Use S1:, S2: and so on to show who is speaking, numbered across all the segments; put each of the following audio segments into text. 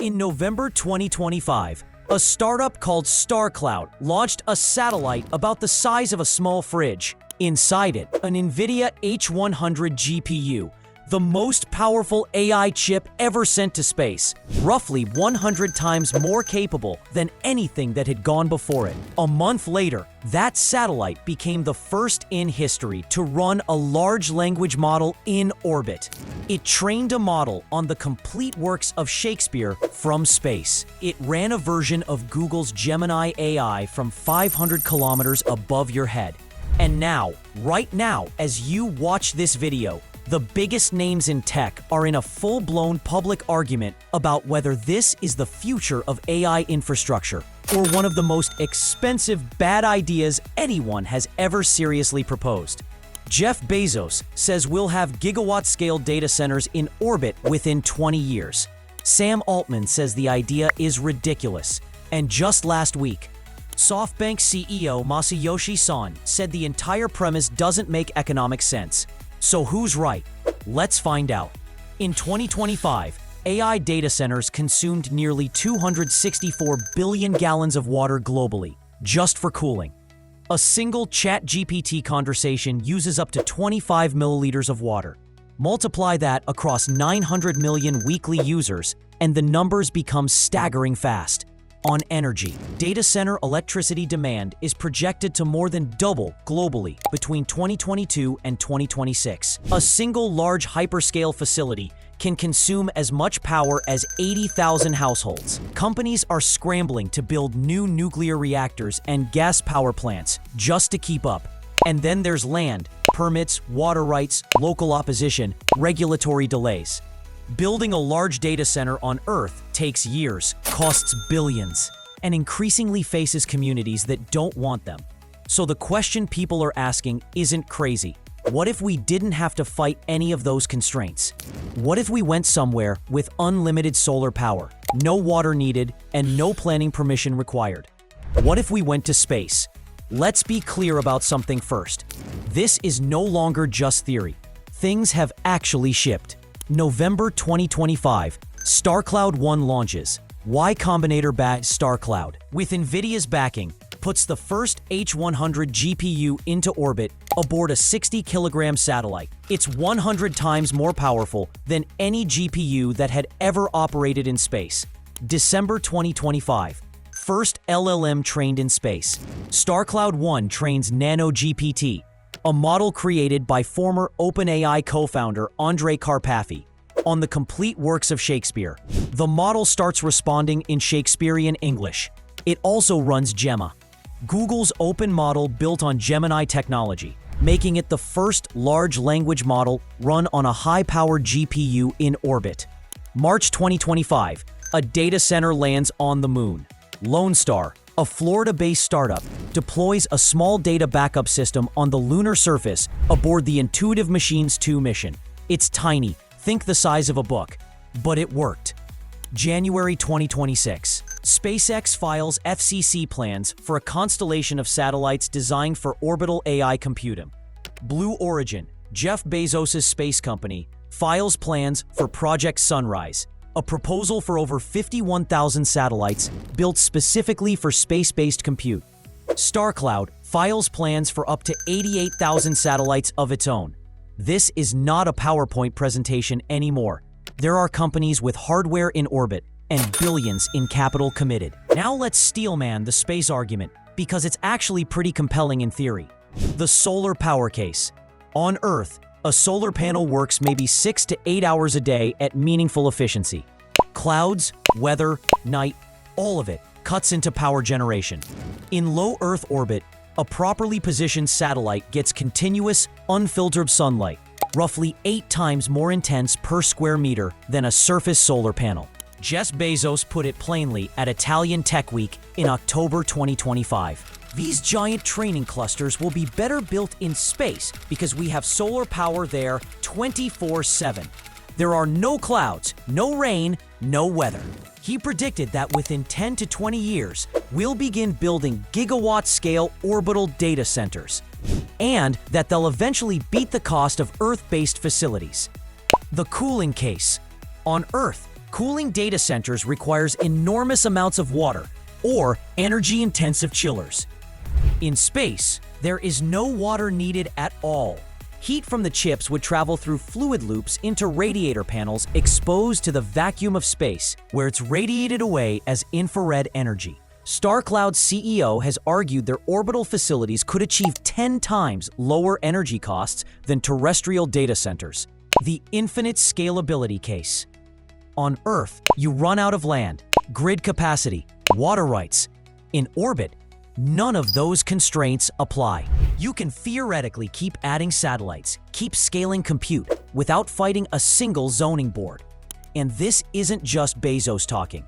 S1: In November 2025, a startup called Starcloud launched a satellite about the size of a small fridge. Inside it, an NVIDIA H100 GPU, the most powerful AI chip ever sent to space, roughly 100 times more capable than anything that had gone before it. A month later, that satellite became the first in history to run a large language model in orbit. It trained a model on the complete works of Shakespeare from space. It ran a version of Google's Gemini AI from 500 kilometers above your head. And now, right now, as you watch this video, the biggest names in tech are in a full-blown public argument about whether this is the future of AI infrastructure or one of the most expensive bad ideas anyone has ever seriously proposed. Jeff Bezos says we'll have gigawatt-scale data centers in orbit within 20 years. Sam Altman says the idea is ridiculous. And just last week, SoftBank CEO Masayoshi Son said the entire premise doesn't make economic sense. So who's right? Let's find out. In 2025, AI data centers consumed nearly 264 billion gallons of water globally, just for cooling. A single ChatGPT conversation uses up to 25 milliliters of water. Multiply that across 900 million weekly users, and the numbers become staggering fast. On energy, data center electricity demand is projected to more than double globally between 2022 and 2026. A single large hyperscale facility can consume as much power as 80,000 households. Companies are scrambling to build new nuclear reactors and gas power plants just to keep up. And then there's land, permits, water rights, local opposition, regulatory delays. Building a large data center on Earth takes years, costs billions, and increasingly faces communities that don't want them. So the question people are asking isn't crazy. What if we didn't have to fight any of those constraints? What if we went somewhere with unlimited solar power, no water needed, and no planning permission required? What if we went to space? Let's be clear about something first. This is no longer just theory. Things have actually shipped. November 2025, Starcloud 1 launches. Y Combinator backed Starcloud, with NVIDIA's backing, puts the first H100 GPU into orbit aboard a 60-kilogram satellite. It's 100 times more powerful than any GPU that had ever operated in space. December 2025, first LLM trained in space. Starcloud 1 trains Nano GPT, a model created by former OpenAI co-founder Andrej Karpathy, on the complete works of Shakespeare. The model starts responding in Shakespearean English. It also runs Gemma, Google's open model built on Gemini technology, making it the first large language model run on a high-powered GPU in orbit. March 2025, a data center lands on the moon. Lone Star, a Florida-based startup, deploys a small data backup system on the lunar surface aboard the Intuitive Machines 2 mission. It's tiny, think the size of a book, but it worked. January 2026, SpaceX files FCC plans for a constellation of satellites designed for orbital AI computing. Blue Origin, Jeff Bezos' space company, files plans for Project Sunrise, a proposal for over 51,000 satellites built specifically for space-based compute. Starcloud files plans for up to 88,000 satellites of its own. This is not a PowerPoint presentation anymore. There are companies with hardware in orbit and billions in capital committed. Now let's steelman the space argument, because it's actually pretty compelling in theory. The solar power case. On Earth, a solar panel works maybe 6 to 8 hours a day at meaningful efficiency. Clouds, weather, night, all of it cuts into power generation. In low Earth orbit, a properly positioned satellite gets continuous, unfiltered sunlight, roughly 8 times more intense per square meter than a surface solar panel. Jeff Bezos put it plainly at Italian Tech Week in October 2025. These giant training clusters will be better built in space because we have solar power there 24/7. There are no clouds, no rain, no weather. He predicted that within 10 to 20 years, we'll begin building gigawatt-scale orbital data centers, and that they'll eventually beat the cost of Earth-based facilities. The cooling case. On Earth, Cooling data centers requires enormous amounts of water or energy-intensive chillers. In space, there is no water needed at all. Heat from the chips would travel through fluid loops into radiator panels exposed to the vacuum of space, where it's radiated away as infrared energy. Starcloud's CEO has argued their orbital facilities could achieve 10 times lower energy costs than terrestrial data centers. The infinite scalability case. On Earth, you run out of land, grid capacity, water rights. In orbit, none of those constraints apply. You can theoretically keep adding satellites, keep scaling compute, without fighting a single zoning board. And this isn't just Bezos talking.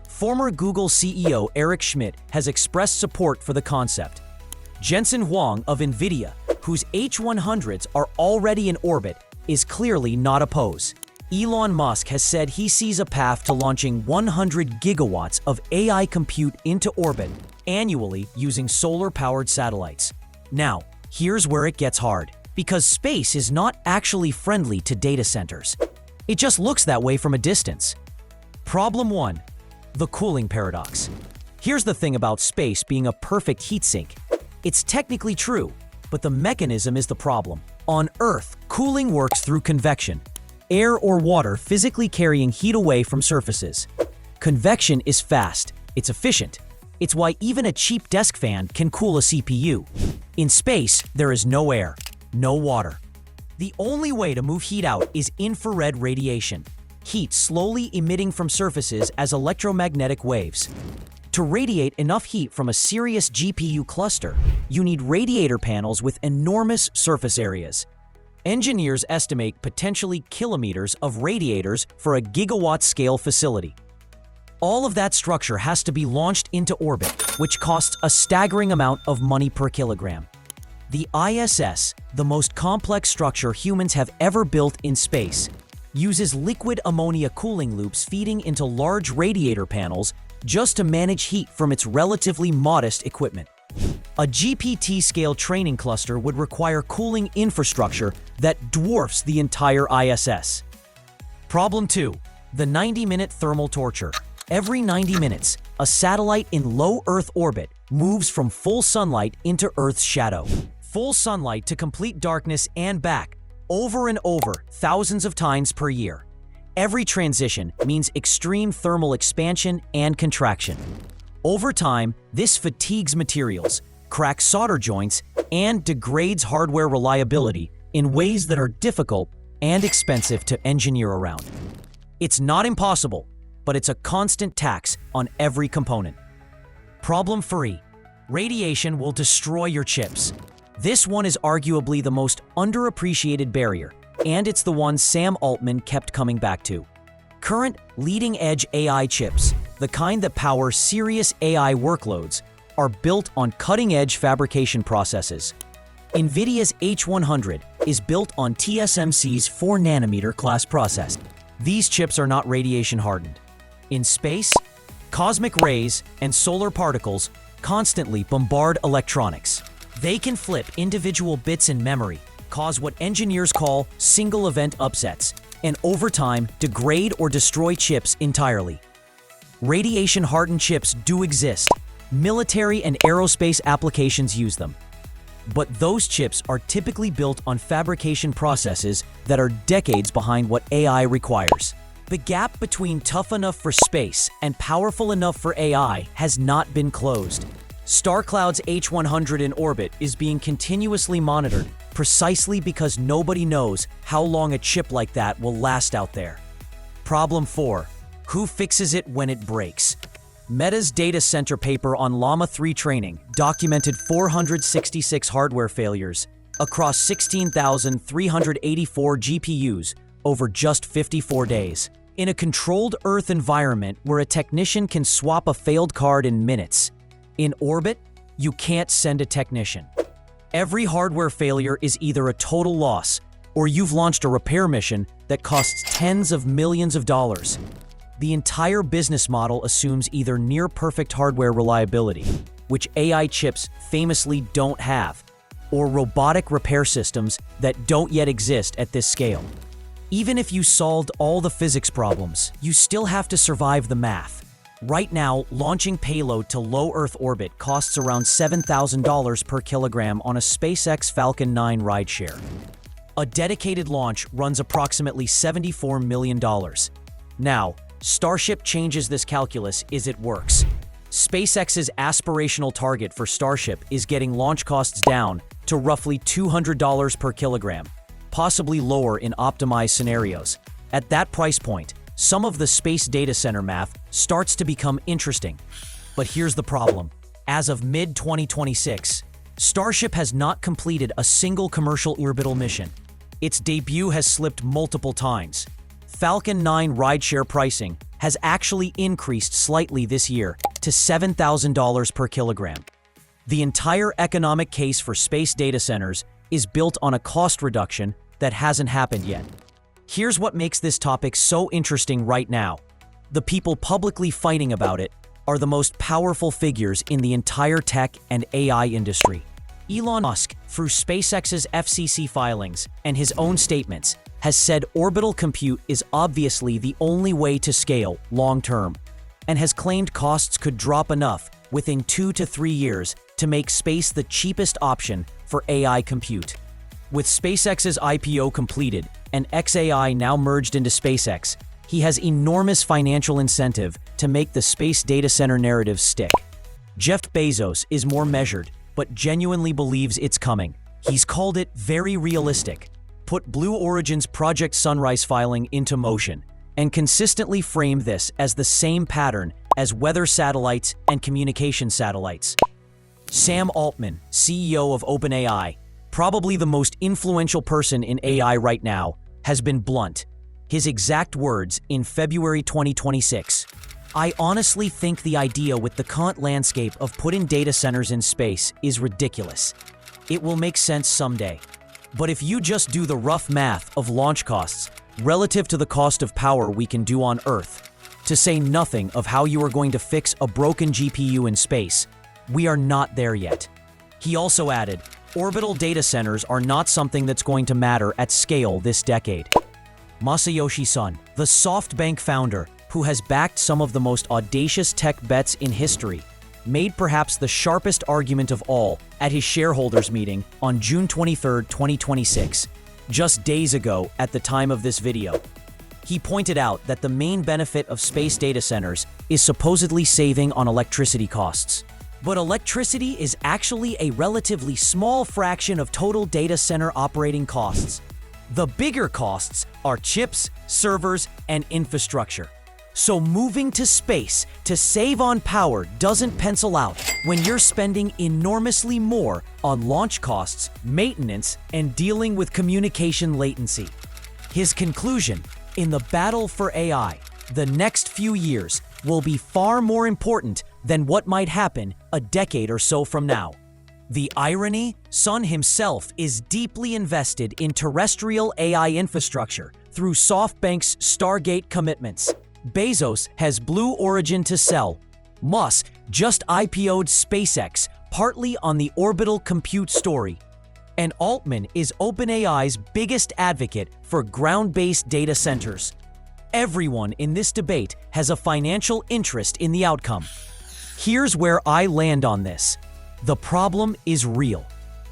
S1: Former Google CEO Eric Schmidt has expressed support for the concept. Jensen Huang of NVIDIA, whose H100s are already in orbit, is clearly not opposed. Elon Musk has said he sees a path to launching 100 gigawatts of AI compute into orbit annually using solar-powered satellites. Now, here's where it gets hard, because space is not actually friendly to data centers. It just looks that way from a distance. Problem 1. The cooling paradox. Here's the thing about space being a perfect heat sink. It's technically true, but the mechanism is the problem. On Earth, cooling works through convection, air or water physically carrying heat away from surfaces. Convection is fast, it's efficient. It's why even a cheap desk fan can cool a CPU. In space, there is no air, no water. The only way to move heat out is infrared radiation, heat slowly emitting from surfaces as electromagnetic waves. To radiate enough heat from a serious GPU cluster, you need radiator panels with enormous surface areas. Engineers estimate potentially kilometers of radiators for a gigawatt-scale facility. All of that structure has to be launched into orbit, which costs a staggering amount of money per kilogram. The ISS, the most complex structure humans have ever built in space, uses liquid ammonia cooling loops feeding into large radiator panels just to manage heat from its relatively modest equipment. A GPT-scale training cluster would require cooling infrastructure that dwarfs the entire ISS. Problem 2. The 90-minute thermal torture. Every 90 minutes, a satellite in low Earth orbit moves from full sunlight into Earth's shadow. Full sunlight to complete darkness and back, over and over, thousands of times per year. Every transition means extreme thermal expansion and contraction. Over time, this fatigues materials, cracks solder joints, and degrades hardware reliability in ways that are difficult and expensive to engineer around. It's not impossible, but it's a constant tax on every component. Problem 3. Radiation will destroy your chips. This one is arguably the most underappreciated barrier, and it's the one Sam Altman kept coming back to. Current leading-edge AI chips, the kind that power serious AI workloads, are built on cutting-edge fabrication processes. NVIDIA's H100 is built on TSMC's 4nm class process. These chips are not radiation-hardened. In space, cosmic rays and solar particles constantly bombard electronics. They can flip individual bits in memory, cause what engineers call single-event upsets, and over time degrade or destroy chips entirely. Radiation-hardened chips do exist. Military and aerospace applications use them. But those chips are typically built on fabrication processes that are decades behind what AI requires. The gap between tough enough for space and powerful enough for AI has not been closed. Starcloud's H100 in orbit is being continuously monitored precisely because nobody knows how long a chip like that will last out there. Problem 4. Who fixes it when it breaks? Meta's data center paper on Llama 3 training documented 466 hardware failures across 16,384 GPUs over just 54 days. In a controlled Earth environment where a technician can swap a failed card in minutes, in orbit, you can't send a technician. Every hardware failure is either a total loss, or you've launched a repair mission that costs tens of millions of dollars. The entire business model assumes either near-perfect hardware reliability, which AI chips famously don't have, or robotic repair systems that don't yet exist at this scale. Even if you solved all the physics problems, you still have to survive the math. Right now, launching payload to low Earth orbit costs around $7,000 per kilogram on a SpaceX Falcon 9 rideshare. A dedicated launch runs approximately $74 million. Now, Starship changes this calculus as it works. SpaceX's aspirational target for Starship is getting launch costs down to roughly $200 per kilogram, possibly lower in optimized scenarios. At that price point, some of the space data center math starts to become interesting. But here's the problem. As of mid-2026, Starship has not completed a single commercial orbital mission. Its debut has slipped multiple times. Falcon 9 rideshare pricing has actually increased slightly this year to $7,000 per kilogram. The entire economic case for space data centers is built on a cost reduction that hasn't happened yet. Here's what makes this topic so interesting right now. The people publicly fighting about it are the most powerful figures in the entire tech and AI industry. Elon Musk, through SpaceX's FCC filings and his own statements, has said orbital compute is obviously the only way to scale long-term, and has claimed costs could drop enough within 2 to 3 years to make space the cheapest option for AI compute. With SpaceX's IPO completed and xAI now merged into SpaceX, he has enormous financial incentive to make the space data center narrative stick. Jeff Bezos is more measured, but genuinely believes it's coming. He's called it very realistic, put Blue Origin's Project Sunrise filing into motion, and consistently framed this as the same pattern as weather satellites and communication satellites. Sam Altman, CEO of OpenAI, probably the most influential person in AI right now, has been blunt. His exact words in February 2026. I honestly think the idea with the current landscape of putting data centers in space is ridiculous. It will make sense someday. But if you just do the rough math of launch costs relative to the cost of power we can do on Earth, to say nothing of how you are going to fix a broken GPU in space, we are not there yet. He also added, orbital data centers are not something that's going to matter at scale this decade. Masayoshi Son, the SoftBank founder, who has backed some of the most audacious tech bets in history, made perhaps the sharpest argument of all at his shareholders meeting on June 23, 2026, just days ago at the time of this video. He pointed out that the main benefit of space data centers is supposedly saving on electricity costs. But electricity is actually a relatively small fraction of total data center operating costs. The bigger costs are chips, servers, and infrastructure. So moving to space to save on power doesn't pencil out when you're spending enormously more on launch costs, maintenance, and dealing with communication latency. His conclusion, in the battle for AI, the next few years will be far more important than what might happen a decade or so from now. The irony? Son himself is deeply invested in terrestrial AI infrastructure through SoftBank's Stargate commitments. Bezos has Blue Origin to sell. Musk just IPO'd SpaceX partly on the orbital compute story. And Altman is OpenAI's biggest advocate for ground-based data centers. Everyone in this debate has a financial interest in the outcome. Here's where I land on this. The problem is real.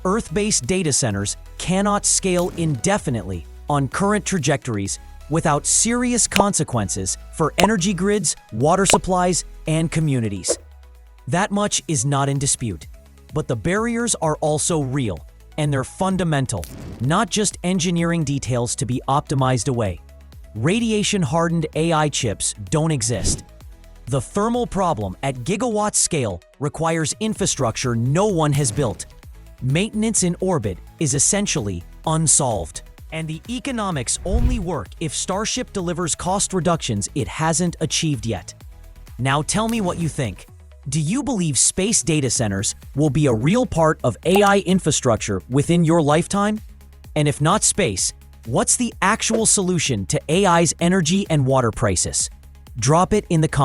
S1: Earth-based data centers cannot scale indefinitely on current trajectories without serious consequences for energy grids, water supplies, and communities. That much is not in dispute. But the barriers are also real, and they're fundamental, not just engineering details to be optimized away. Radiation-hardened AI chips don't exist. The thermal problem at gigawatt scale requires infrastructure no one has built. Maintenance in orbit is essentially unsolved. And the economics only work if Starship delivers cost reductions it hasn't achieved yet. Now tell me what you think. Do you believe space data centers will be a real part of AI infrastructure within your lifetime? And if not space, what's the actual solution to AI's energy and water crisis? Drop it in the comments.